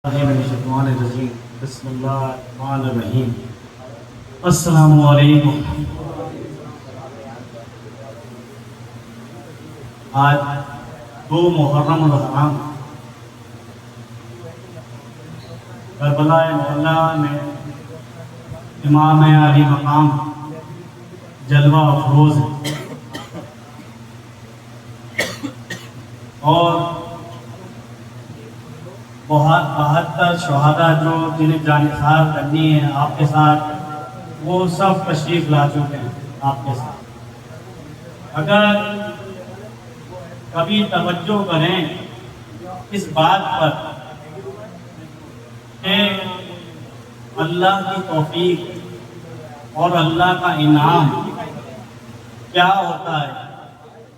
بسم اللہ الرحمن الرحیم۔ السلام علیکم۔ آج 2 محرم الحرام کربلا معلیٰ میں امام علی مقام جلوہ افروز ہے اور 72 شہداء جو جنہیں جانثار کرنی ہے آپ کے ساتھ، وہ سب تشریف لا چکے ہیں آپ کے ساتھ۔ اگر کبھی توجہ کریں اس بات پر کہ اللہ کی توفیق اور اللہ کا انعام کیا ہوتا ہے،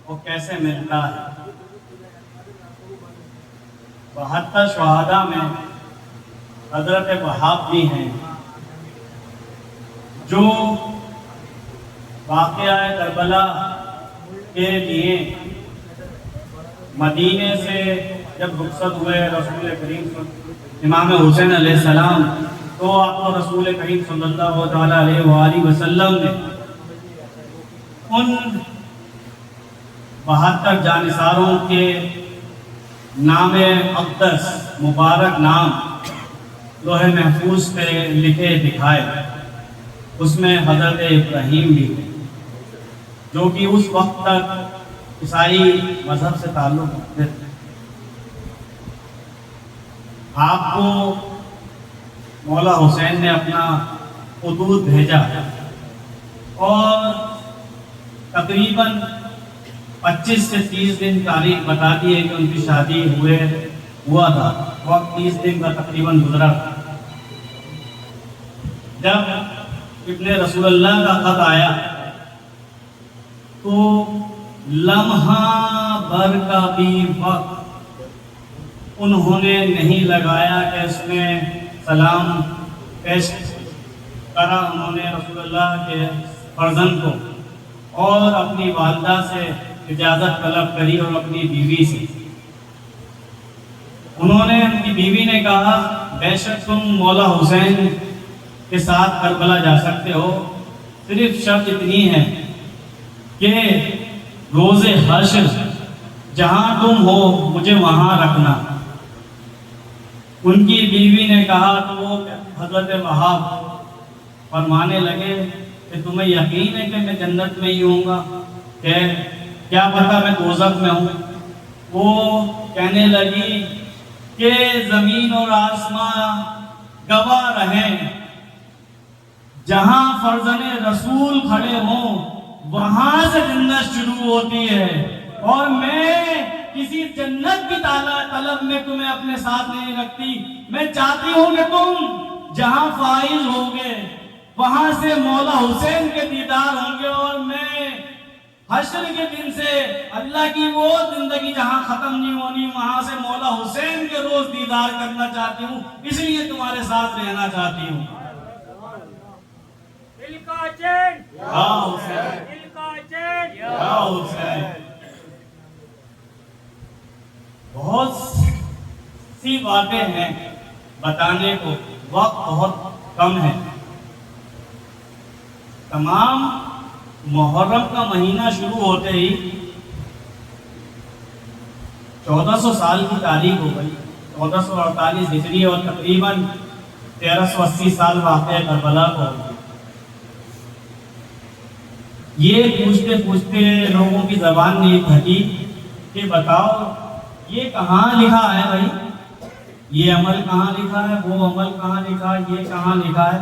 وہ کیسے ملتا ہے۔ 72 شہداء میں حضرت وہاب بھی ہیں جو واقعہ کربلا کے لیے مدینے سے جب رخصت ہوئے رسول کریم امام حسین علیہ السلام، تو آپ کو رسول کریم صلی اللہ تعالیٰ علیہ وآلہ وسلم نے ان 72 جانثاروں کے نام اقدس مبارک نام لوح محفوظ پہ لکھے دکھائے۔ اس میں حضرت ابراہیم بھی تھے جو کہ اس وقت تک عیسائی مذہب سے تعلق رکھتے تھے۔ آپ کو مولا حسین نے اپنا خطوط بھیجا اور تقریباً 25 سے 30 دن تاریخ بتا دی ہے کہ ان کی شادی ہوا تھا، وقت 30 دن کا تقریباً گزرا۔ جب ابن رسول اللہ کا خط آیا تو لمحہ بھر کا بھی وقت انہوں نے نہیں لگایا کہ اس میں سلام پیش کرا انہوں نے رسول اللہ کے فرزند کو، اور اپنی والدہ سے اجازت طلب کری اور اپنی بیوی سے انہوں نے، ان کی بیوی نے کہا بے شک تم مولا حسین کے ساتھ کربلا جا سکتے ہو، صرف شرط اتنی ہے کہ روز حشر جہاں تم ہو مجھے وہاں رکھنا۔ ان کی بیوی نے کہا تو وہ حضرت وہاب فرمانے لگے کہ تمہیں یقین ہے کہ میں جنت میں ہی ہوں گا، کہ کیا پتہ میں دوزخ میں ہوں۔ وہ کہنے لگی کہ زمین اور آسمان گواہ رہیں، جہاں فرزند رسول کھڑے ہوں وہاں سے جنت شروع ہوتی ہے، اور میں کسی جنت کی طلب میں تمہیں اپنے ساتھ نہیں رکھتی۔ میں چاہتی ہوں کہ تم جہاں فائز ہوگے وہاں سے مولا حسین کے دیدار ہوں گے، اور میں حشر کے دن سے اللہ کی وہ زندگی جہاں ختم نہیں ہونی وہاں سے مولا حسین کے روز دیدار کرنا چاہتی ہوں، اس لیے تمہارے ساتھ رہنا چاہتی ہوں۔ دل کا چین یا حسین، دل کا چین یا حسین۔ بہت سی باتیں ہیں بتانے کو، وقت بہت کم ہے۔ تمام محرم کا مہینہ شروع ہوتے ہی 1400 سال کی تاریخ ہو گئی، 1448 ہجری، اور تقریباً 1380 سال واقعہ کربلا کو ہو گئی۔ یہ پوچھتے پوچھتے لوگوں کی زبان نہیں تھکی کہ بتاؤ یہ کہاں لکھا ہے بھائی، یہ عمل کہاں لکھا ہے، وہ عمل کہاں لکھا ہے، یہ کہاں لکھا ہے۔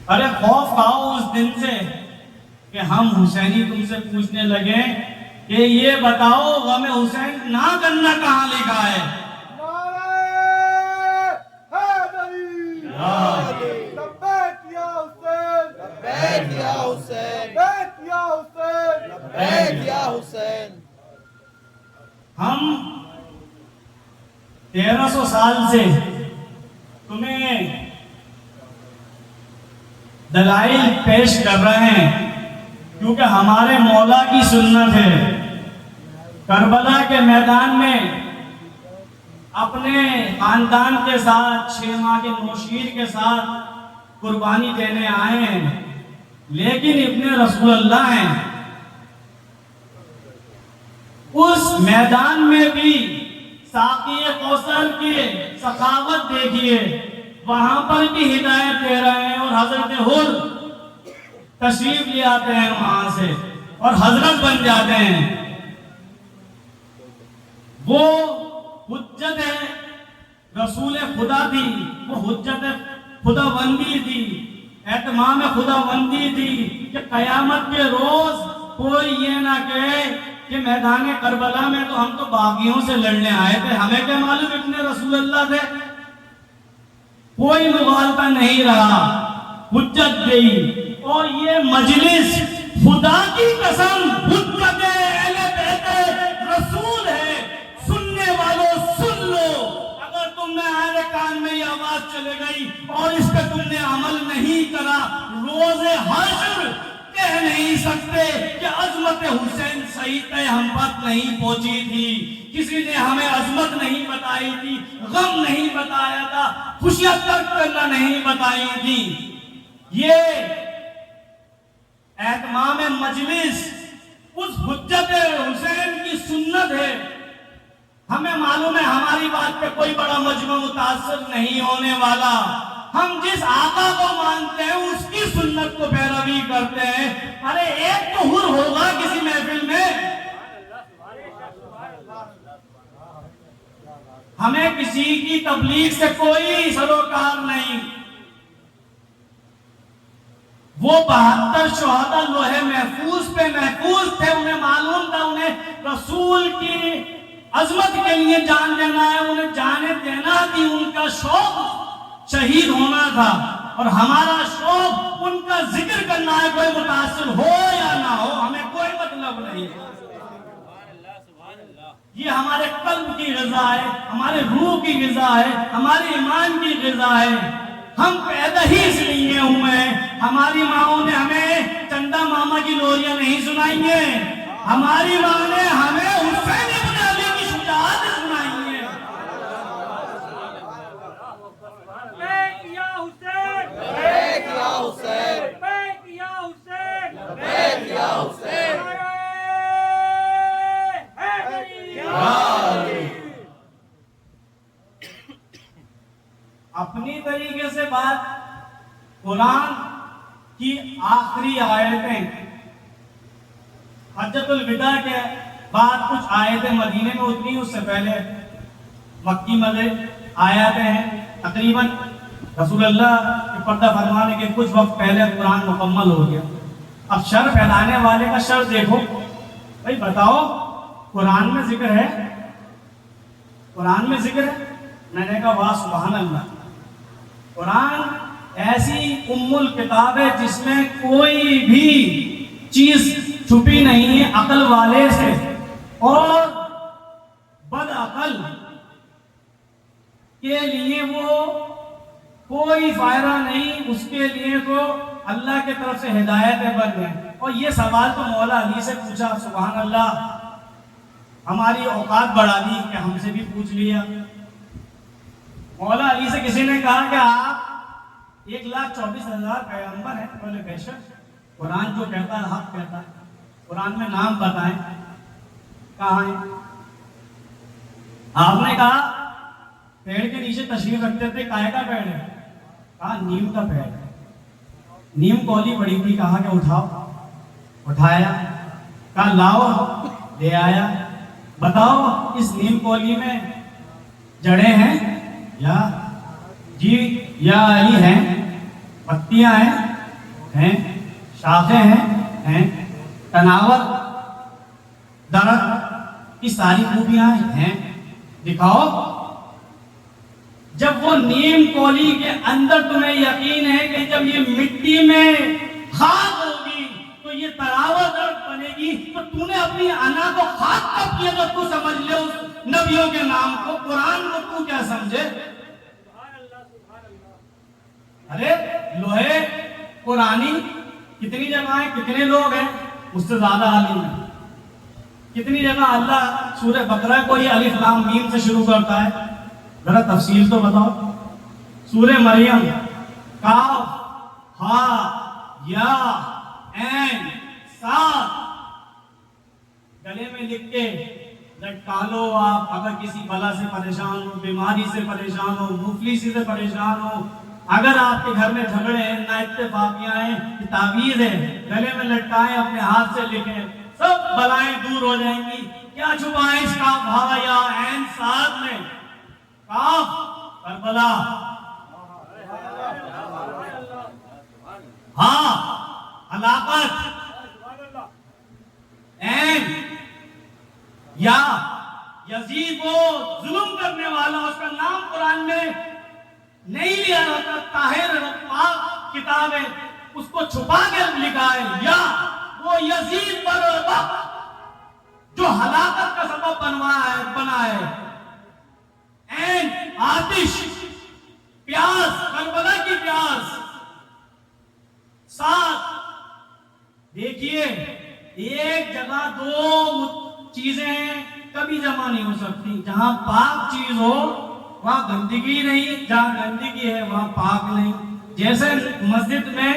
ارے خوف کھاؤ اس دن سے کہ ہم حسینی تم سے پوچھنے لگے کہ یہ بتاؤ غم حسین نہ کرنا کہاں لکھا ہے۔ لبیک یا حسین، لبیک یا حسین، لبیک یا حسین، لبیک یا حسین۔ ہم 1300 سال سے تمہیں دلائل پیش کر رہے ہیں کیونکہ ہمارے مولا کی سنت ہے۔ کربلا کے میدان میں اپنے خاندان کے ساتھ 6 ماہ کے نوشیر کے ساتھ قربانی دینے آئے ہیں، لیکن ابن رسول اللہ ہیں۔ اس میدان میں بھی ساقی کوثر کی سخاوت دیکھیے، وہاں پر بھی ہدایت دے رہے ہیں، اور حضرت حر تشریف لے آتے ہیں وہاں سے اور حضرت بن جاتے ہیں۔ وہ حجت رسول خدا تھی، وہ حجت خدا بندی تھی، اہتمام خدا بندی تھی کہ قیامت کے روز کوئی یہ نہ کہے کہ میدان کربلا میں تو ہم تو باغیوں سے لڑنے آئے تھے، ہمیں کیا معلوم ابن رسول اللہ تھے۔ کوئی مغالطہ نہیں رہا، حجت گئی۔ اور یہ مجلس خدا کی قسم حجت اہل بیت رسول ہے، سننے والوں سن لو۔ اگر تم نے ہمارے کان میں یہ آواز چلے گئی اور اس پہ تم نے عمل نہیں کرا، روز حشر کہہ نہیں سکتے کہ عظمت حسین سعید ہم پر نہیں پہنچی تھی، کسی نے ہمیں عظمت نہیں بتائی تھی، غم نہیں بتایا تھا، خوشیاں ترک کرنا نہیں بتائی تھی۔ یہ اہتمام مجلس اس حجت حسین کی سنت ہے۔ ہمیں معلوم ہے ہماری بات پہ کوئی بڑا مجمع متاثر نہیں ہونے والا، ہم جس آقا کو مانتے ہیں اس کی سنت کو پیروی کرتے ہیں۔ ارے ایک تو حر ہوگا کسی محفل میں، ہمیں کسی کی تبلیغ سے کوئی سروکار نہیں۔ وہ 72 شہداء لوح محفوظ پہ محفوظ تھے، انہیں معلوم تھا انہیں رسول کی عظمت کے لیے جان دینا ہے، انہیں جانے دینا تھی، ان کا شوق شہید ہونا تھا، اور ہمارا شوق ان کا ذکر کرنا ہے، کوئی متاثر ہو یا نہ ہو ہمیں کوئی مطلب نہیں۔ یہ ہمارے قلب کی غذا ہے، ہمارے روح کی غذا ہے، ہمارے ایمان کی غذا ہے۔ ہم پیدا ہی اس لیے ہوئے ہیں، ہماری ماؤں نے ہمیں چندہ ماما کی لوریاں نہیں سنائی ہیں، ہماری ماں نے ہمیں حسین ابن علی کی شجاعت سنائی ہے۔ لبیک یا حسین، لبیک یا حسین، لبیک یا حسین، لبیک یا حسین، اپنی طریقے سے بات قرآن کی آخری آیتیں، حجۃ الوداع کے بعد کچھ آیتیں مدینے میں اتری، اس سے پہلے مکی میں آیاتیں ہیں۔ تقریباً رسول اللہ کے پردہ فرمانے کے کچھ وقت پہلے قرآن مکمل ہو گیا۔ اب شر پھیلانے والے کا شر دیکھو، بھائی بتاؤ قرآن میں ذکر ہے؟ قرآن میں ذکر ہے؟ میں نے کہا واہ سبحان اللہ، قرآن ایسی ام الکتاب ہے جس میں کوئی بھی چیز چھپی نہیں ہے عقل والے سے، اور بد عقل کے لیے وہ کوئی فائدہ نہیں، اس کے لیے تو اللہ کے طرف سے ہدایتیں بن گئیں۔ اور یہ سوال تو مولا علی سے پوچھا، سبحان اللہ، ہماری اوقات بڑھا دی کہ ہم سے بھی پوچھ لیا۔ مولا علی سے کسی نے کہا کہ آپ 1,24,000 پیغمبر ہیں، بولے بے شک، قرآن جو کہتا ہے حق کہتا ہے، قرآن میں نام بتائیں کہاں ہیں؟ آپ نے کہا پیڑ کے نیچے تشریف رکھتے تھے، کائے کا پیڑ ہے؟ کہا نیم کا پیڑ ہے۔ نیم کولی بڑی تھی، کہا کہ اٹھاؤ، اٹھایا، کہا لاؤ، لے آیا، بتاؤ اس نیم کولی میں جڑیں ہیں یا جی یا علی ہیں، پتیاں ہیں، شاخیں ہیں، تناور درخت کی ساری خوبیاں ہیں، دکھاؤ۔ جب وہ نیم کولی کے اندر تمہیں یقین ہے کہ جب یہ مٹی میں خاک ہوگی تو یہ تناور درخت بنے گی، تو تو نے اپنی انا کو خاک کب کیا؟ تو تو سمجھ لے اس نبیوں کے نام کو، قرآن کو تو کیا سمجھے؟ ارے لوہے قرآنی کتنی جگہ ہیں، کتنے لوگ ہیں مجھ سے زیادہ عالم ہیں، کتنی جگہ اللہ سورہ بقرہ کو یہ الف لام میم سے شروع کرتا ہے، ذرا تفصیل تو بتاؤ. سورہ مریم کاف ہا یا عین صاد گلے میں لکھ کے لٹکا لو. آپ اگر کسی بلا سے پریشان ہو, بیماری سے پریشان ہو, مفلسی سے پریشان ہو, اگر آپ کے گھر میں جھگڑے ہیں, نا اتفاقیاں ہیں, تعویذ ہے, گلے میں لٹکائیں, اپنے ہاتھ سے لکھیں, سب بلائیں دور ہو جائیں گی. کیا چھپا ہے اس کاف ہا یا عین صاد میں؟ کاف کربلا, ہاں ہلاکت, عین یا یزید وہ ظلم کرنے والا, اس کا نام قرآن میں نہیں لیا جاتا, طاہر پاک کتاب ہے, اس کو چھپا کے لکھا ہے. یا وہ یزید پر جو ہلاکت کا سبب بنا ہے. عین آتش, پیاس, کربلا کی پیاس. ساتھ دیکھیے, ایک جگہ دو چیزیں کبھی جمع نہیں ہو سکتی. جہاں پاک چیز ہو وہاں گندگی نہیں, جہاں گندگی ہے وہاں پاک نہیں. جیسے مسجد میں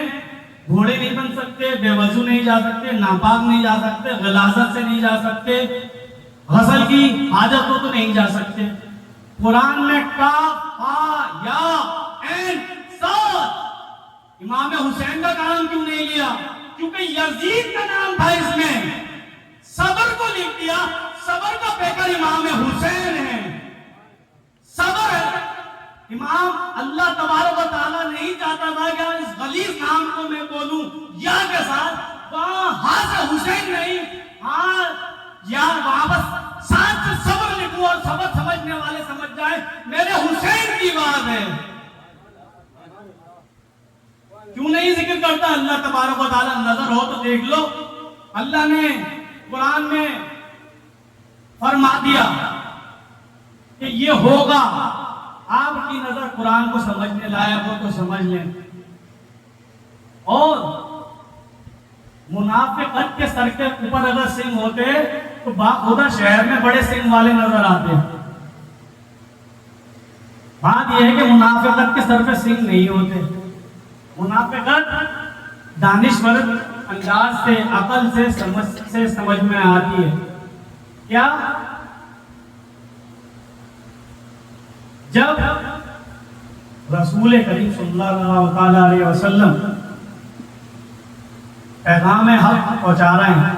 گھوڑے نہیں بن سکتے, بے وضو نہیں جا سکتے, ناپاک نہیں جا سکتے, غلاظت سے نہیں جا سکتے, غسل کی حاجت ہو تو نہیں جا سکتے. قرآن میں کاف ہا یا عین صاد, امام حسین کا نام کیوں نہیں لیا؟ کیونکہ یزید کا نام تھا اس میں. صبر کو لکھ دیا, صبر کا پیکر امام حسین ہے. صبر ہے امام. اللہ تبارک و تعالیٰ نہیں چاہتا تھا کہ اس غلیظ نام کو میں بولوں یا کے ساتھ, وہاں ہاں سے حسین نہیں, ہاں یا وہاں بس ساتھ سے صبر لکھوں اور صبر سمجھنے والے سمجھ جائیں میرے حسین کی بات ہے. کیوں نہیں ذکر کرتا اللہ تبارک و تعالیٰ؟ نظر ہو تو دیکھ لو. اللہ نے قرآن میں فرما دیا کہ یہ ہوگا. آپ کی نظر قرآن کو سمجھنے لائق ہو تو سمجھ لیں. اور منافقت کے سر کے اوپر اگر سنگ ہوتے تو باخدا شہر میں بڑے سنگ والے نظر آتے. بات یہ ہے کہ منافقت کے سر پہ سنگ نہیں ہوتے. منافقت دانشور انداز سے, عقل سے سمجھ میں آتی ہے. کیا جب رسول کریم صلی اللہ تعالی علیہ وسلم پیغام حق پہنچا رہے ہیں,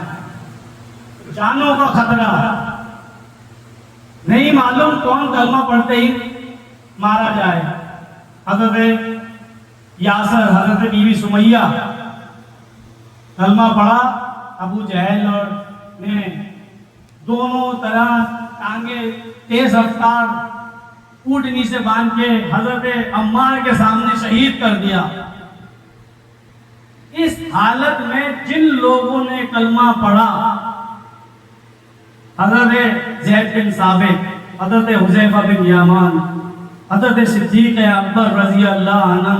جانوں کا خطرہ, نہیں معلوم کون کلمہ پڑھتے ہی مارا جائے. حضرت یاسر, حضرت بی بی سمیہ کلمہ پڑھا, ابو جہل اور نے دونوں طرح ٹانگیں تیز رفتار اونٹنی سے باندھ کے حضرت عمار کے سامنے شہید کر دیا. اس حالت میں جن لوگوں نے کلمہ پڑھا, حضرت زید بن ثابت, حضرت حذیفہ بن یمان, حضرت صدیق اکبر رضی اللہ عنہ,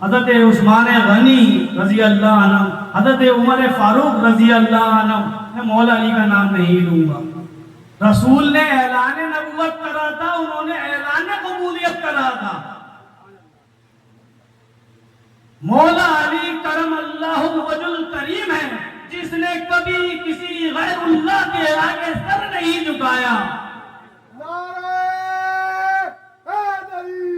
حضرت عثمان غنی رضی اللہ عنہ, حضرت عمر فاروق رضی اللہ عنہ, میں مولا علی کا نام نہیں لوں گا. رسول نے اعلان نبوت کرا تھا, انہوں نے اعلان قبولیت کرا تھا. مولا علی کرم اللہ وجہ الکریم ہے, جس نے کبھی کسی غیر اللہ کے آگے سر نہیں جھکایا. نعرہ حیدری,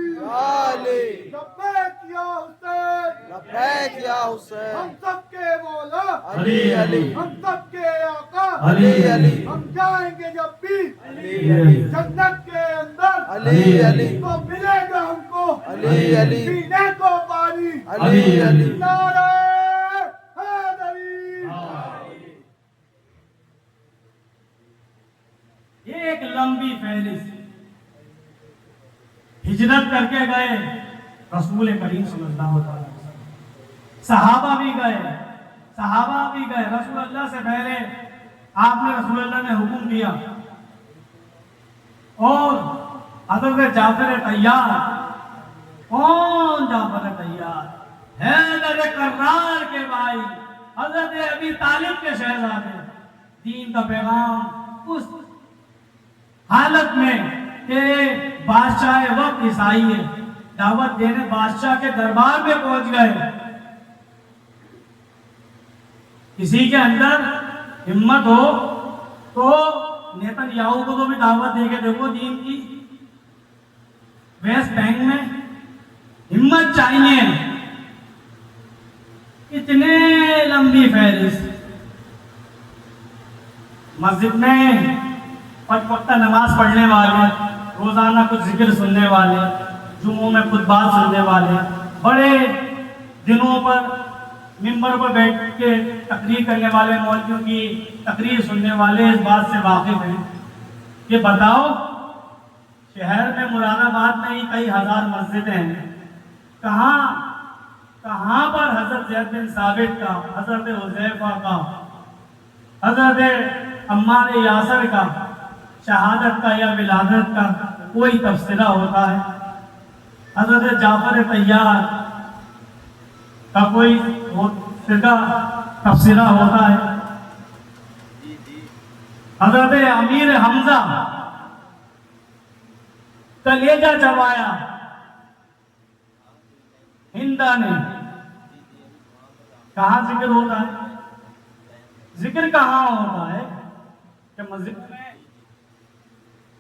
لبیک یا حسین, لبیک یا حسین. ہم سب کے مولا علی علی, ہم سب کے آقا علی علی, ہم جائیں گے جب بھی علی علی, جنت کے اندر علی علی, تو ملے گا ہم کو علی علی, پینے کو پانی علی علی. نعرہ حیدری. ایک لمبی فہرست. ہجرت کر کے گئے رسول کریم صلی اللہ علیہ وسلم, صحابہ بھی گئے, رسول اللہ سے پہلے آپ نے, رسول اللہ نے حکم دیا, اور حضرت جعفر طیار, کون جعفر طیار؟ حیدر کرار کے بھائی, حضرت ابی طالب کے شہزادے. دین کا پیغام اس حالت میں کہ بادشاہ وقت عیسائی ہے، دعوت دینے بادشاہ کے دربار میں پہنچ گئے. کسی کے اندر ہمت ہو تو نیتن یاہو کو تو بھی دعوت دے کے دیکھو دین کی. ویسٹ بینک میں ہمت چاہیے. اتنے لمبی فہرست. مسجد میں پانچ وقت نماز پڑھنے والے، روزانہ کچھ ذکر سننے والے، جمعوں میں کچھ بات سننے والے، بڑے دنوں پر ممبر پر بیٹھ کے تقریر کرنے والے، مولویوں کی تقریر سننے والے اس بات سے واقف ہیں کہ بتاؤ شہر میں مراد آباد میں ہی کئی ہزار مسجدیں ہیں، کہاں پر حضرت زید بن ثابت کا، حضرت حذیفہ کا، حضرت عمار یاسر کا شہادت کا یا ولادت کا کوئی تبصرہ ہوتا ہے؟ حضرت جعفر طیار کا کوئی فرقہ تبصرہ ہوتا ہے؟ حضرت امیر حمزہ کلیجہ چبایا ہندا نے، کہاں ذکر ہوتا ہے؟ ذکر کہاں ہوتا ہے کہ مسجد میں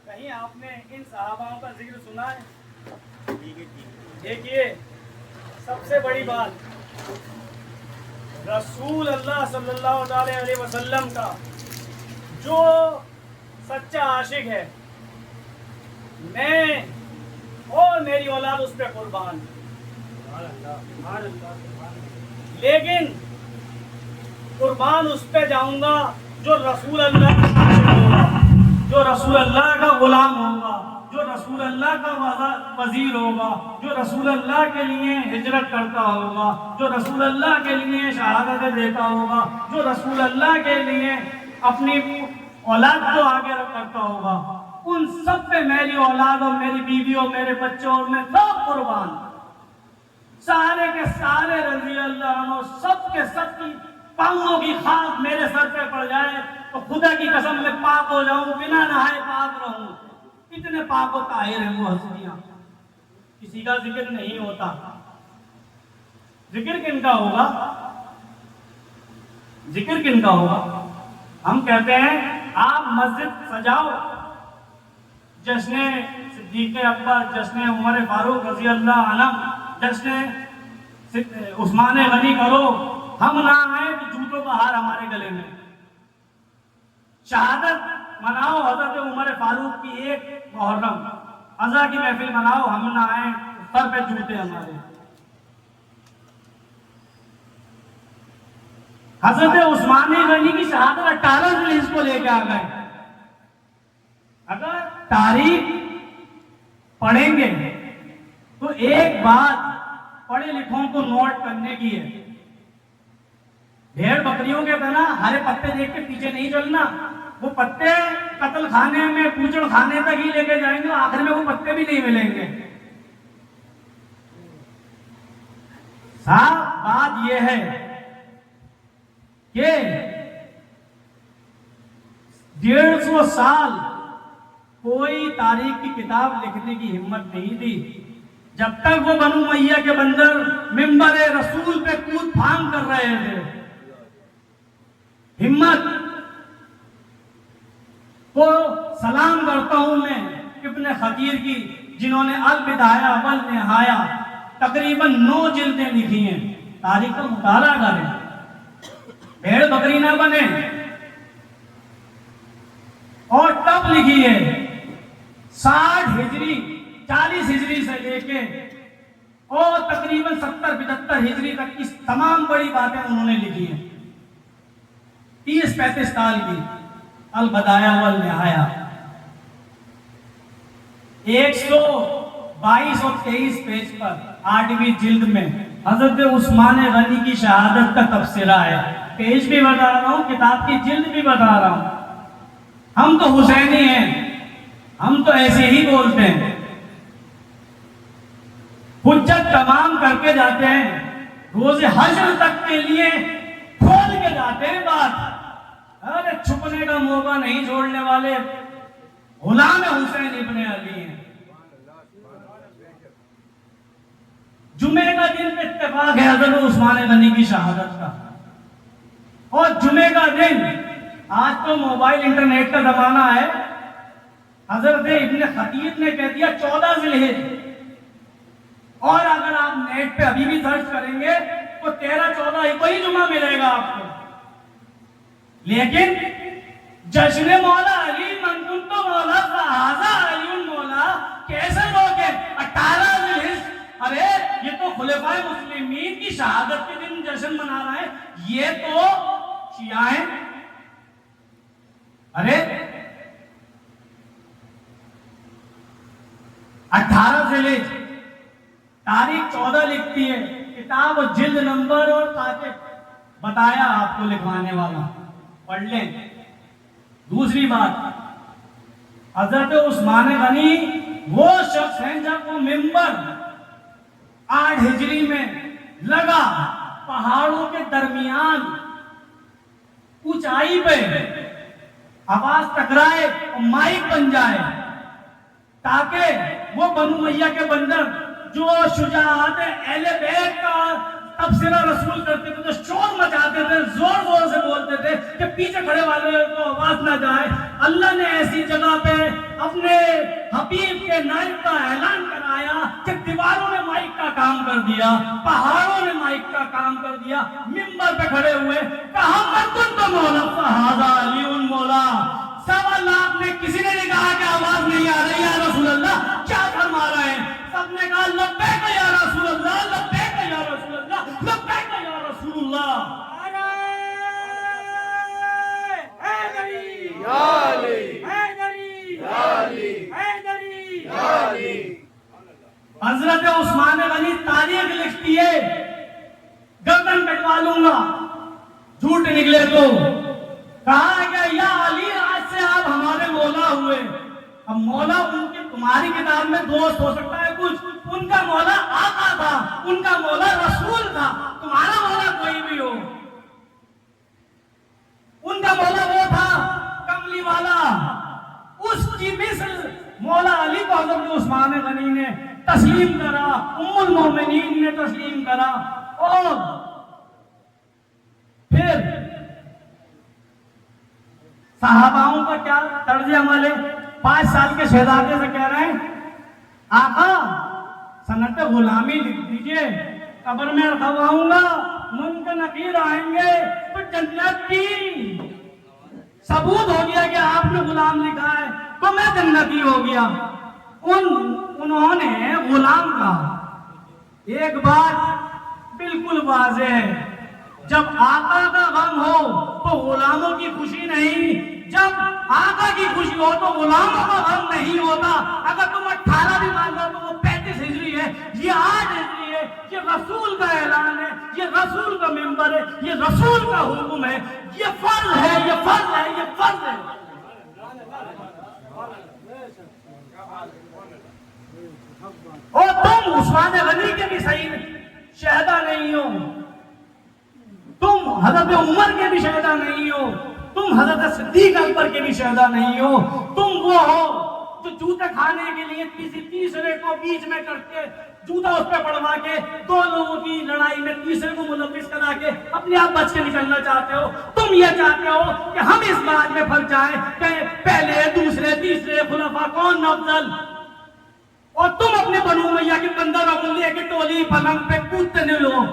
کہیں آپ نے ان صحاباؤں کا ذکر سنا ہے؟ دیکھیے سب سے بڑی بات، رسول اللہ صلی اللہ علیہ وسلم کا جو سچا عاشق ہے، میں اور میری اولاد اس پہ قربان. لیکن قربان اس پہ جاؤں گا جو رسول اللہ کا عاشق ہوگا، جو رسول اللہ کا غلام ہوگا، جو رسول اللہ کا وزیر ہوگا، جو رسول اللہ کے لیے ہجرت کرتا ہوگا، جو رسول اللہ کے لیے شہادت دیتا ہوگا، جو رسول اللہ کے لیے اپنی اولاد کو آگے کرتا ہوگا. ان سب پہ میری اولاد اور میری بیوی اور میرے بچوں اور میں سب قربان، سارے کے سارے رضی اللہ عنہ، سب کے سب کی پاؤں کی خاک میرے سر پہ پڑ جائے تو خدا کی قسم میں پاک ہو جاؤں، بنا نہائے پاک رہوں. اتنے پاک و طاہر ہیں وہ ہستیاں. کسی کا ذکر نہیں ہوتا. ذکر کن کا ہوگا؟ ذکر کن کا ہوگا؟ ہم کہتے ہیں آپ مسجد سجاؤ، جشن صدیق اکبر، جشن عمر فاروق رضی اللہ عنہ، جشن عثمان غنی کرو، ہم نہ آئے کہ جوتوں کا ہار ہمارے گلے میں. شہادت مناؤ حضرت عمر فاروق کی ایک محرم، عزا کی محفل مناؤ، ہم نہ آئے سر پہ جوتے ہمارے. حضرت عثمان غنی کی شہادت 18 ریلیز کو لے کے آ گئے. اگر تاریخ پڑھیں گے تو ایک بات پڑھے لکھوں کو نوٹ کرنے کی ہے، بھیڑ بکریوں کے طرح ہرے پتے دیکھ کے پیچھے نہیں چلنا. وہ پتے قتل خانے میں، پوچڑ خانے تک ہی لے کے جائیں گے، آخر میں وہ پتے بھی نہیں ملیں گے. صاحب بات یہ ہے کہ 150 سال کوئی تاریخ کی کتاب لکھنے کی ہمت نہیں تھی جب تک وہ بنو امیہ کے بندر ممبر رسول پہ کود پھانگ کر رہے تھے. ہمت کو سلام کرتا ہوں میں ابن خطیر کی، جنہوں نے البدایہ والنہایہ تقریباً 9 جلدیں لکھی ہیں. تاریخ کا مطالعہ کریں، بھیڑ بکری نہ بنے. اور تب لکھی ہے 60 ہجری 40 ہجری سے لے کے اور تقریباً 70-75 ہجری تک کی تمام بڑی باتیں انہوں نے لکھی ہیں. 30-35 سال کی البدایہ والنہایہ، 122 اور 23 پیج پر 8ویں جلد میں حضرت عثمان غنی کی شہادت کا تبصرہ ہے. پیج بھی بتا رہا ہوں، کتاب کی جلد بھی بتا رہا ہوں. ہم تو حسینی ہیں، ہم تو ایسے ہی بولتے ہیں. حجت تمام کر کے جاتے ہیں، روز حشر تک کے لیے کھول کے جاتے ہیں بات. ارے چھپنے کا موقع نہیں چھوڑنے والے. غلام حسین ابن علی ہیں. جمعے کا دن اتفاق ہے حضرت عثمان غنی کی شہادت کا. اور جمعے کا دن، آج تو موبائل انٹرنیٹ کا زمانہ ہے، حضرت ابن خطیب نے کہہ دیا 14 ذی الحجہ، اور اگر آپ نیٹ پہ ابھی بھی سرچ کریں گے تو 13-14 ہی کوئی جمعہ ملے گا آپ کو. لیکن جشن مولا علی من کنت مولا فہذا علی مولا کیسے لوگ ہیں 18 ذی الحجہ؟ ارے یہ تو خلفائے مسلمین کی شہادت کے دن جشن منا رہا ہے، یہ تو شیعہ ہیں. ارے 18 ذی الحجہ، تاریخ 14 لکھتی ہے کتاب، جلد نمبر اور کاتب بتایا آپ کو لکھوانے والا، پڑھ لیں. دوسری بات، حضرت عثمان غنی وہ شخص ہیں جب وہ منبر 8 ہجری میں لگا پہاڑوں کے درمیان اونچائی پہ، آواز ٹکرائے اور مائک بن جائے، تاکہ وہ بنو امیہ کے بندر جو شجاعت اہل بیت کا تبصرہ رسول کرتے تھے، تو شور مچاتے تھے، زور زور سے بولتے تھے کہ پیچھے کھڑے والے کو آواز نہ جائے، اللہ نے ایسی جگہ پہ اپنے حبیب کے نائب کا اعلان کرایا کہ دیواروں نے مائک کا کام کر دیا، پہاڑوں نے مائک کا کام کر دیا. منبر پہ کھڑے ہوئے کہا من کنت مولا فہذا علی مولا. 1.25 لاکھ میں کسی نے نہیں کہا کہ آواز نہیں آ رہی یا رسول اللہ کیا فرما رہے ہیں. سب نے کہا لبیک یا رسول اللہ، لبیک یا رسول اللہ، لبیک یا رسول اللہ. حضرت عثمان غنی تاریخ لکھتی ہے، گردن کٹوا لوں گا جھوٹ نکلے تو. کہا کہ یا علی آج سے آپ ہمارے مولا ہوئے. اب مولا ان کے تمہاری کتاب میں دوست ہو سکتا ہے کچھ، ان کا مولا آقا تھا، ان کا مولا رسول تھا. تمہارا مولا کوئی بھی ہو، ان کا مولا وہ تھا کملی والا. اس کی مثل مولا علی کو حضرت عثمان غنی نے تسلیم کرا، ام المومنین نے تسلیم کرا. اور پھر صحاباؤں کا کیا طرز عمل ہے؟ 5 سال کے شہزادے سے کہہ رہے ہیں آقا سنت غلامی لکھ دیجئے، قبر میں رکھواؤں گا، منکر نکیر آئیں گے تو جنت کی ثبوت ہو گیا کہ آپ نے غلام لکھا ہے تو میں جنتی ہو گیا. انہوں نے غلام کا ایک بات بالکل واضح ہے، جب آقا کا غم ہو تو غلاموں کی خوشی نہیں، جب آقا کی خوشی ہو تو غلاموں کا غم نہیں ہوتا. اگر تم 18 بھی مان لو تو وہ 35 ہجری ہے، یہ 8 ہجری ہے. یہ رسول کا اعلان ہے، یہ رسول کا منبر ہے، یہ رسول کا حکم ہے، یہ فرض ہے، یہ فرض ہے، یہ فرض ہے. اور تم عثمان غنی کے بھی صحیح شہدا نہیں ہو، تم حضرت عمر کے بھی شہدا نہیں ہو، تم حضرت صدیق اکبر کے بھی شہدا نہیں ہو. تم وہ ہو جو جوتے کھانے کے لیے تیسرے کو بیچ میں کر کے جوتا اس پہ پڑوا کے 2 لوگوں کی لڑائی میں تیسرے کو ملوث کرا کے اپنے آپ بچ کے نکلنا چاہتے ہو. تم یہ چاہتے ہو کہ ہم اس بات میں پھنس جائیں کہ پہلے دوسرے تیسرے خلفاء کون افضل، اور تم اپنے بنو امیہ کے بندروں کو لے کے ٹولی پلنگ پہ کودتے نہیں لو.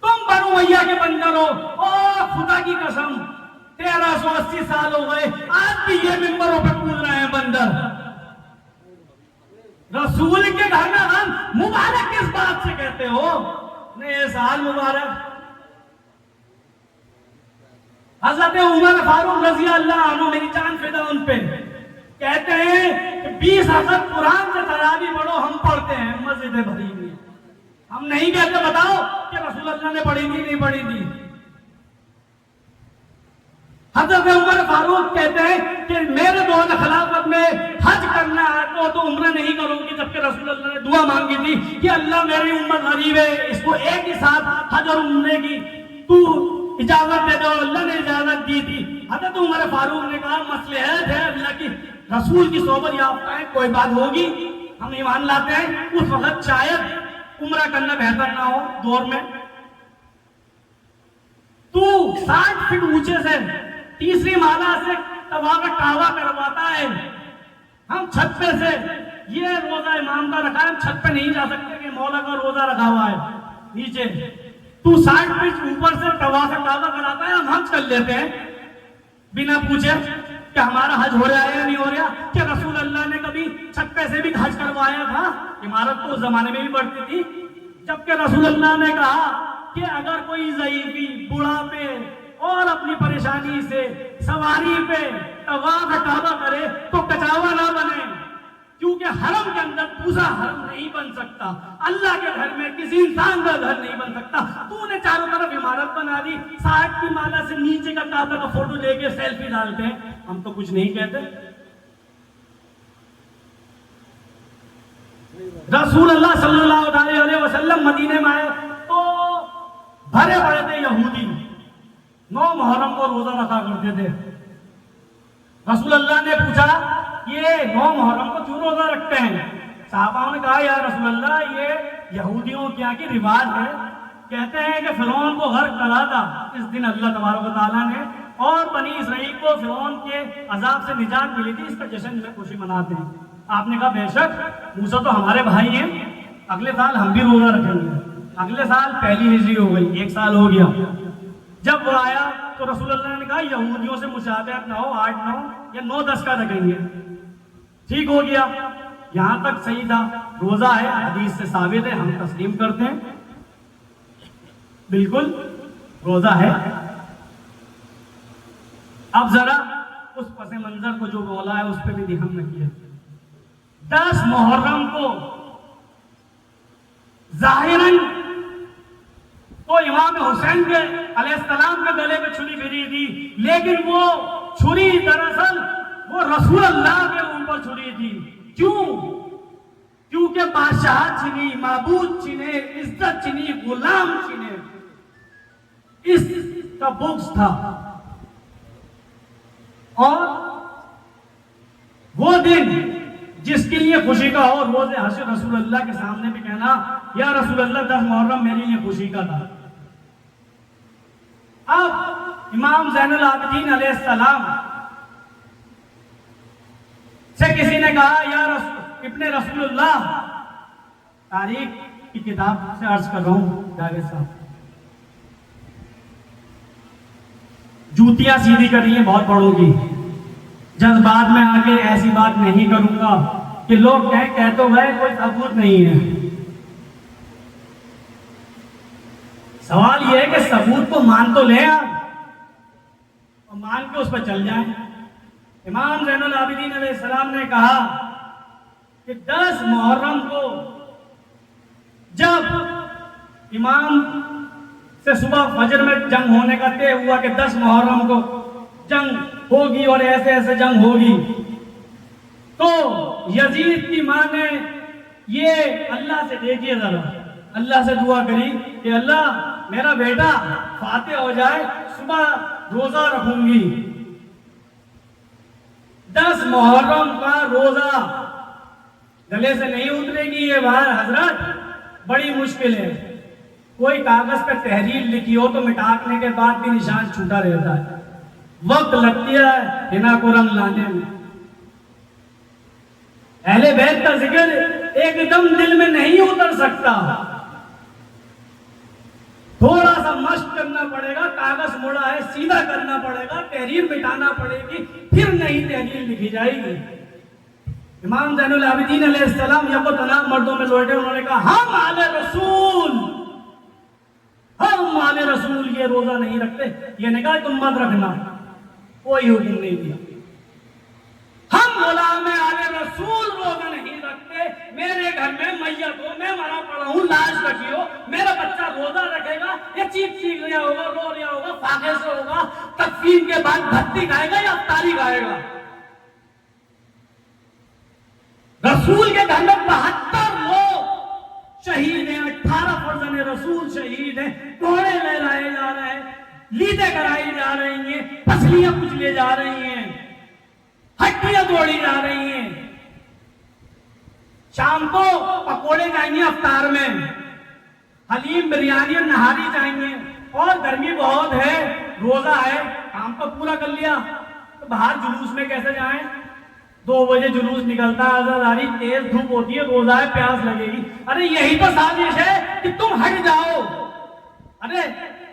تم بنو امیہ کے بندر ہو، اور خدا کی قسم 1380 سال ہو گئے آج بھی یہ ممبروں پہ کود رہے ہیں بندر. رسول کے گھر میں ہم مبارک کس بات سے کہتے ہو؟ نئے سال مبارک. حضرت عمر فاروق رضی اللہ عنہ، میری جان فدا ان پہ، کہتے ہیں کہ 20 حضرت قرآن سے تراویح پڑھو، ہم پڑھتے ہیں، مسجدیں بھری ہوئی. ہم نہیں کہتے بتاؤ کہ رسول اللہ نے پڑھی تھی نہیں پڑھی تھی. حضرت عمر فاروق کہتے ہیں کہ میرے دور خلافت میں حج کرنا ہے تو عمرہ نہیں کروں گی، جبکہ رسول اللہ نے دعا مانگی تھی کہ اللہ میری امت غریب ہے، اس کو ایک ہی ساتھ حج اور عمرے کی تو اجازت دے دو. اللہ نے اجازت دی تھی. حضرت عمر فاروق نے کہا مصلحت ہے اللہ کی، رسول کی صحبت یافتہ ہیں، کوئی بات ہوگی، ہم ایمان لاتے ہیں، اس وقت شاید عمرہ کرنا بہتر نہ ہو دور میں. تو 60 فٹ اونچے سے تیسری مالا سے طواف کعبہ کرواتا ہے، ہم چھت پہ سے یہ روزہ امام کا رکھا ہے، ہم چھت پہ نہیں جا سکتے کہ مولا کا روزہ رکھا ہوا ہے نیچے. تو 60 فٹ اوپر سے طواف کعبہ کراتا ہے، ہم حج کر لیتے ہیں بنا پوچھے کہ ہمارا حج ہو رہا ہے یا نہیں ہو رہا. کہ رسول اللہ نے کبھی چھت پہ سے بھی حج کروایا تھا؟ عمارت تو اس زمانے میں بھی بڑھتی تھی. جبکہ رسول اللہ نے کہا کہ اگر کوئی ضعیفی بڑھاپے اور اپنی پریشانی سے سواری پہ طواف کعبہ کرے تو کچاوا نہ بنے، کیونکہ حرم کے اندر دوسرا حرم نہیں بن سکتا، اللہ کے گھر میں کسی انسان کا گھر نہیں بن سکتا. تو نے چاروں طرف عمارت بنا دی، 60 کی مالا سے نیچے کا کعبہ کا فوٹو لے کے سیلفی ڈالتے ہیں، ہم تو کچھ نہیں کہتے. رسول اللہ صلی اللہ علیہ وسلم مدینے میں آئے تو بھرے پڑے تھے یہودی، 9 محرم کو روزہ رکھا کرتے تھے. رسول اللہ نے پوچھا یہ 9 محرم کو کیوں روزہ رکھتے ہیں؟ صحابہ نے کہا یا رسول اللہ یہ یہودیوں کے یہاں کی رواج ہے. کہتے ہیں کہ فرعون کو غرق کرا تھا اس دن اللہ تبارک و تعالیٰ نے، اور بنی اسرائیل کو فرعون کے عذاب سے نجات ملی تھی، اس کا جشن میں خوشی مناتے ہیں. آپ نے کہا بے شک، موسیٰ تو ہمارے بھائی ہیں، اگلے سال ہم بھی روزہ رکھیں گے. اگلے سال پہلی ہجری ہو گئی، 1 سال ہو گیا. جب وہ آیا تو رسول اللہ نے کہا یہودیوں سے مشابہت نہ ہو، 8 9 یا 9 10 کا رکھیں گے. ٹھیک ہو گیا، یہاں تک صحیح تھا. روزہ ہے، حدیث سے ثابت ہے، ہم تسلیم کرتے ہیں، بالکل روزہ ہے. اب ذرا اس پس منظر کو جو بولا ہے اس پہ بھی دھیان رکھیے. 10 محرم کو ظاہراً تو امام حسین کے علیہ السلام کے گلے پہ چھری پھری تھی، لیکن وہ چھری دراصل وہ رسول اللہ کے اوپر چھری تھی. کیوں؟ کیونکہ بادشاہ چھنی، معبود چھنے، عزت چھنی، غلام چھنے، اس کا بغض تھا. اور وہ دن جس کے لیے خوشی کا ہو، روز حشر رسول اللہ کے سامنے بھی کہنا یا رسول اللہ 10 محرم میرے لیے خوشی کا تھا. اب امام زین العابدین علیہ السلام سے کسی نے کہا یا ابن رسول اللہ، تاریخ کی کتاب سے عرض کر رہا ہوں جاوید صاحب، جوتیاں سیدھی کر رہی ہیں، بہت پڑھوں گی، جذبات میں آ کے ایسی بات نہیں کروں گا کہ لوگ کہہ تو گئے کوئی ثبوت نہیں ہے. سوال یہ ہے کہ ثبوت کو مان تو لیں آپ، اور مان کے اس پہ چل جائیں. امام زین العابدین علیہ السلام نے کہا کہ 10 محرم کو جب امام سے صبح فجر میں جنگ ہونے کا طے ہوا کہ 10 محرم کو جنگ ہوگی اور ایسے ایسے جنگ ہوگی، تو یزید کی ماں نے یہ اللہ سے دیکھیے ذرا، اللہ سے دعا کری کہ اللہ میرا بیٹا فاتح ہو جائے، صبح روزہ رکھوں گی. 10 محرم کا روزہ گلے سے نہیں اترے گی یہ بات حضرت، بڑی مشکل ہے. کوئی کاغذ پہ تحریر لکھی ہو تو مٹانے کے بعد بھی نشان چھوٹا رہتا ہے، وقت لگتی ہے حنا کو رنگ لانے میں. اہل بیت کا ذکر ایک دم دل میں نہیں اتر سکتا، تھوڑا سا مشق کرنا پڑے گا، کاغذ موڑا ہے سیدھا کرنا پڑے گا، تحریر مٹانا پڑے گی، پھر نہیں تحریر لکھی جائے گی. امام زین العابدین علیہ السلام یکو تناب مردوں میں لوٹے، انہوں نے کہا ہم آل رسول، ہم آل رسول یہ روزہ نہیں رکھتے. یہ نے کہا تم مت رکھنا، کوئی حکم نہیں دیا. ہم غلام آل رسول روزہ نہیں رکھتے. میرے گھر میں میت ہو، میں مرا پڑا ہوں، لاش رکھی ہو، میرا بچہ روزہ رکھے گا، یہ چیخ رہا ہوگا، رو رہا ہوگا، فاقے سے ہوگا، تکفین کے بعد بھتی گائے گا یا افطاری گائے گا. رسول کے گھر میں 72 لوگ شہید ہیں، 18 فرزند رسول شہید ہیں، کوڑے لہرائے جا رہے ہیں، لیدیں کرائی جا رہی ہیں، پسلیاں کچلے جا رہی ہیں. ہڈیاں توڑی جا رہی ہیں. شام کو پکوڑے جائیں گے افطار میں, حلیم بریانی اور نہاری جائیں گے, اور گرمی بہت ہے, روزہ ہے, کام کو پورا کر لیا تو باہر جلوس میں کیسے جائیں؟ 2 بجے جلوس نکلتا ہے, عزاداری تیز دھوپ ہوتی ہے, روزہ ہے, پیاس لگے گی. ارے یہی تو سازش ہے کہ تم ہٹ جاؤ. ارے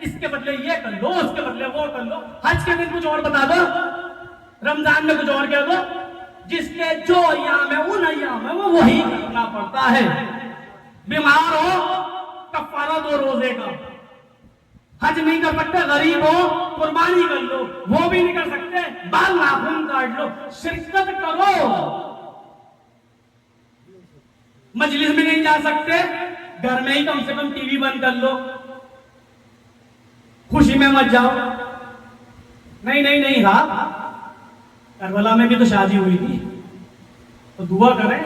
اس کے بدلے یہ کر لو, اس کے بدلے وہ کر لو. حج کے دن کچھ اور بتا دو, رمضان میں کچھ اور کہہ دو. جس کے جو ایام ہے ان ایام میں وہ وہی کرنا پڑتا ہے. بیمار ہو کفارہ دو روزے کا, حج نہیں کر سکتے غریب ہو قربانی کر لو, وہ بھی نہیں کر سکتے بال ناخن کاٹ لو, شرکت کرو. مجلس میں نہیں جا سکتے, گھر میں ہی کم سے کم ٹی وی بند کر لو, خوشی میں مت جاؤ. نہیں ہاں, کربلا میں بھی تو شادی ہوئی تھی, تو دعا کریں.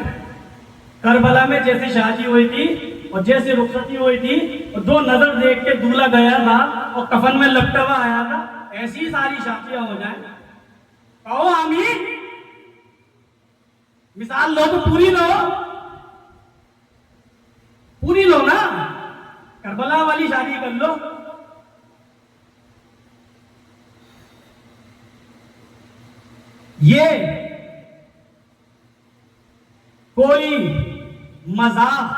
کربلا میں جیسی شادی ہوئی تھی اور جیسی رخصتی ہوئی تھی اور 2 نظر دیکھ کے دولہا گیا تھا اور کفن میں لپٹا ہوا آیا تھا, ایسی ساری شادیاں ہو جائیں. کہو آمین. مثال لو تو پوری لو نا, کربلا والی شادی کر لو. یہ کوئی مذاق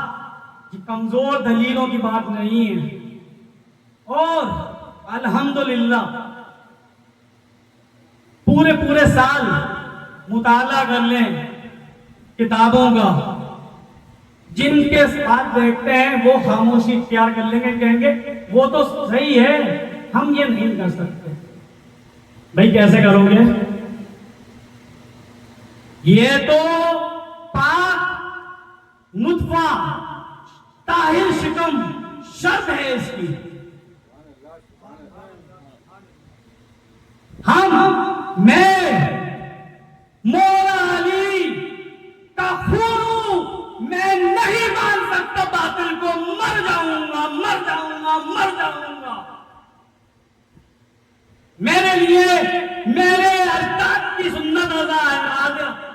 کی کمزور دلیلوں کی بات نہیں ہے. اور الحمدللہ پورے سال مطالعہ کر لیں کتابوں کا, جن کے ساتھ دیکھتے ہیں وہ خاموشی اختیار کر لیں گے, کہیں گے وہ تو صحیح ہے, ہم یہ نہیں کر سکتے. بھائی کیسے کرو گے؟ یہ تو پاک نطفہ طاہر شکم شرط ہے اس کی. میں مولا علی کا خون ہوں, میں نہیں مان سکتا باطل کو. مر جاؤں گا. میرے لیے میرے اجداد کی سنت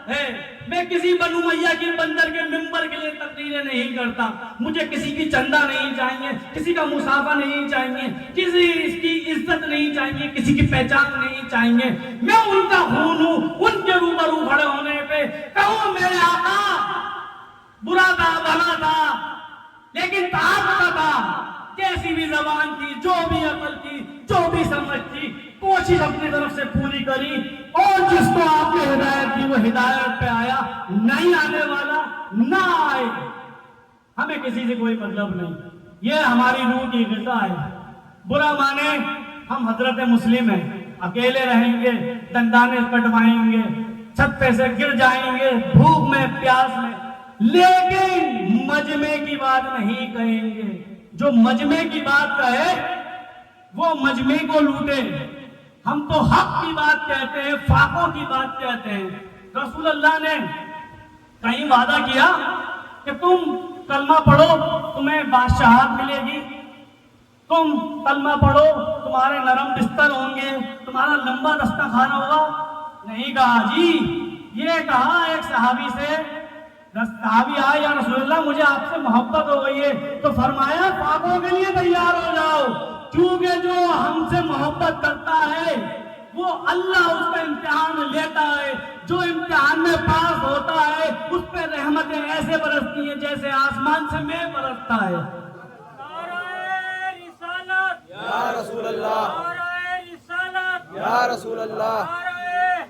ہے. میں کسی بنو امیہ کی بندر کے ممبر کے لیے تقریریں نہیں کرتا. مجھے کسی کی چندہ نہیں چاہیے, کسی کا مسافہ نہیں چاہیے, کسی کی عزت نہیں چاہیے, کسی کی پہچان نہیں چاہیے. میں ان کا خون ہوں. ان کے روبرو کھڑے ہونے پہ کہوں میرے آقا برا تھا بھلا تھا لیکن تعاقب تھا. جیسی بھی زبان تھی, جو بھی عقل تھی, جو بھی سمجھ تھی, کوشش اپنی طرف سے پوری کری. اور جس کو آپ نے ہدایت دی وہ ہدایت پہ آیا, نہیں آنے والا نہ آئے. ہمیں کسی سے کوئی مطلب نہیں. یہ ہماری روح کی غذا ہے. برا مانے ہم حضرت مسلم ہیں, اکیلے رہیں گے, دندانے کٹوائیں گے, چھت پہ سے گر جائیں گے بھوک میں پیاس میں, لیکن مجمع کی بات نہیں کہیں گے. جو مجمع کی بات کہے وہ مجمع کو لوٹے. ہم تو حق کی بات کہتے ہیں, فاقوں کی بات کہتے ہیں. رسول اللہ نے کہیں وعدہ کیا کہ تم کلمہ پڑھو تمہیں بادشاہت ملے گی, تم کلمہ پڑھو تمہارے نرم بستر ہوں گے, تمہارا لمبا دسترخوان ہوگا. نہیں کہا جی. یہ کہا ایک صحابی سے, صحابی آئے, یا رسول اللہ مجھے آپ سے محبت ہو گئی ہے. تو فرمایا پاپوں کے لیے تیار ہو جاؤ, کیونکہ جو ہم سے محبت کرتا ہے وہ اللہ اس کا امتحان لیتا ہے. جو امتحان میں پاس ہوتا ہے اس پہ رحمتیں ایسے برستی ہیں جیسے آسمان سے میں برستا ہے. نعرہ رسالت یا رسول اللہ, نعرہ رسالت یا رسول اللہ, نعرہ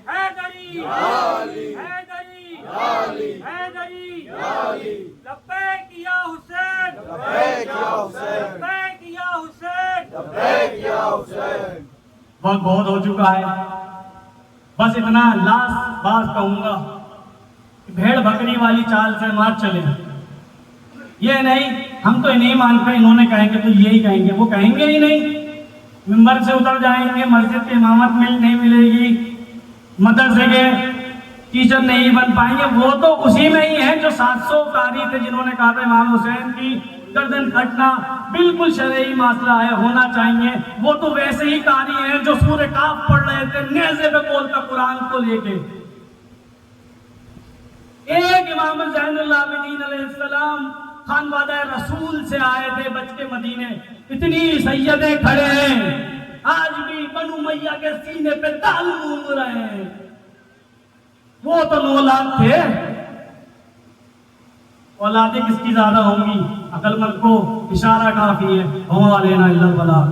حیدری یا علی, حیدری یا علی, حیدری یا علی. لبیک یا حسین, لبیک یا حسین, لبیک یا حسین, لبیک یا حسین. وقت بہت ہو چکا ہے. بس اتنا لاسٹ بات کہوں گا, بھیڑ بکری والی چال سے مات چلے. یہ نہیں ہم تو نہیں مانتے, انہوں نے کہیں گے تو یہی کہیں گے, وہ کہیں گے ہی نہیں. ممبر سے اتر جائیں گے, مسجد کی امامت نہیں ملے گی, مدرسے کے ٹیچر نہیں بن پائیں گے. وہ تو اسی میں ہی ہیں جو 700 قاری تھے جنہوں نے کہا تھا امام حسین کی گردن کٹنا بالکل شرعی مسئلہ ہے, ہونا چاہیے. وہ تو ویسے ہی قاری ہیں جو سورہ کاف پڑھ رہے تھے نیزے پہ بولتا قرآن کو لے کے. ایک امام زین العابدین علیہ السلام خانوادہ رسول سے آئے تھے بچ کے مدینے، اتنی سیدیں کھڑے ہیں آج بھی بنو امیہ کے سینے پہ تال گونگ رہے ہیں. وہ تو 9 لاکھ تھے، اولادیں کس کی زیادہ ہوں گی؟ عقل مند کو اشارہ کافی ہے، ہوا لینا الا البلاغ.